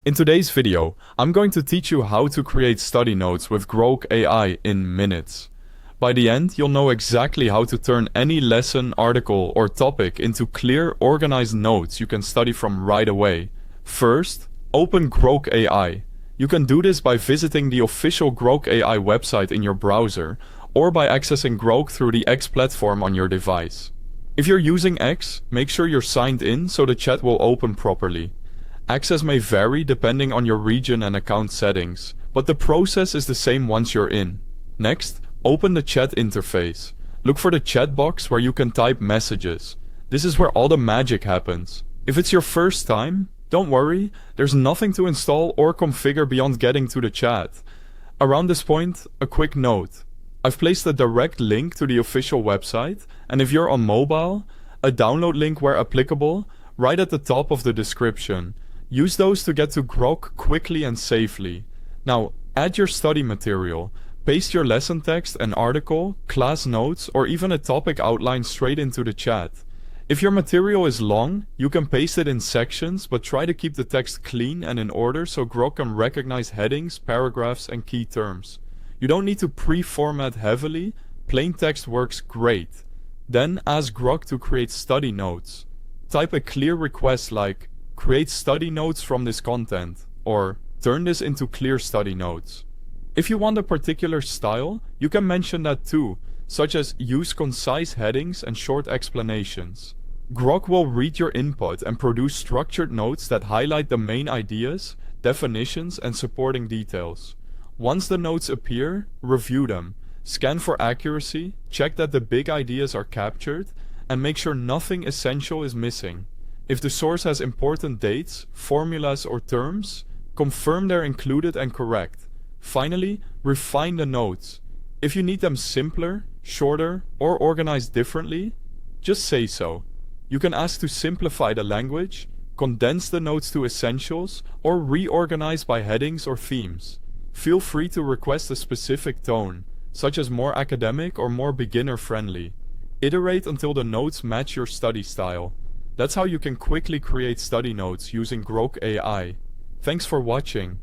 In today's video, I'm going to teach you how to create study notes with Grok AI in minutes. By the end, you'll know exactly how to turn any lesson, article, or topic into clear, organized notes you can study from right away. First, open Grok AI. You can do this by visiting the official Grok AI website in your browser, or by accessing Grok through the X platform on your device. If you're using X, make sure you're signed in so the chat will open properly. Access may vary depending on your region and account settings, but the process is the same once you're in. Next, open the chat interface. Look for the chat box where you can type messages. This is where all the magic happens. If it's your first time, don't worry, there's nothing to install or configure beyond getting to the chat. Around this point, a quick note. I've placed a direct link to the official website, and if you're on mobile, a download link where applicable, right at the top of the description. Use those to get to Grok quickly and safely. Now, add your study material. Paste your lesson text, an article, class notes, or even a topic outline straight into the chat. If your material is long, you can paste it in sections, but try to keep the text clean and in order so Grok can recognize headings, paragraphs, and key terms. You don't need to pre-format heavily. Plain text works great. Then ask Grok to create study notes. Type a clear request like, "Create study notes from this content," or "Turn this into clear study notes." If you want a particular style, you can mention that too, such as use concise headings and short explanations. Grok will read your input and produce structured notes that highlight the main ideas, definitions, and supporting details. Once the notes appear, review them, scan for accuracy, check that the big ideas are captured, and make sure nothing essential is missing. If the source has important dates, formulas, or terms, confirm they're included and correct. Finally, refine the notes. If you need them simpler, shorter, or organized differently, just say so. You can ask to simplify the language, condense the notes to essentials, or reorganize by headings or themes. Feel free to request a specific tone, such as more academic or more beginner-friendly. Iterate until the notes match your study style. That's how you can quickly create study notes using Grok AI. Thanks for watching.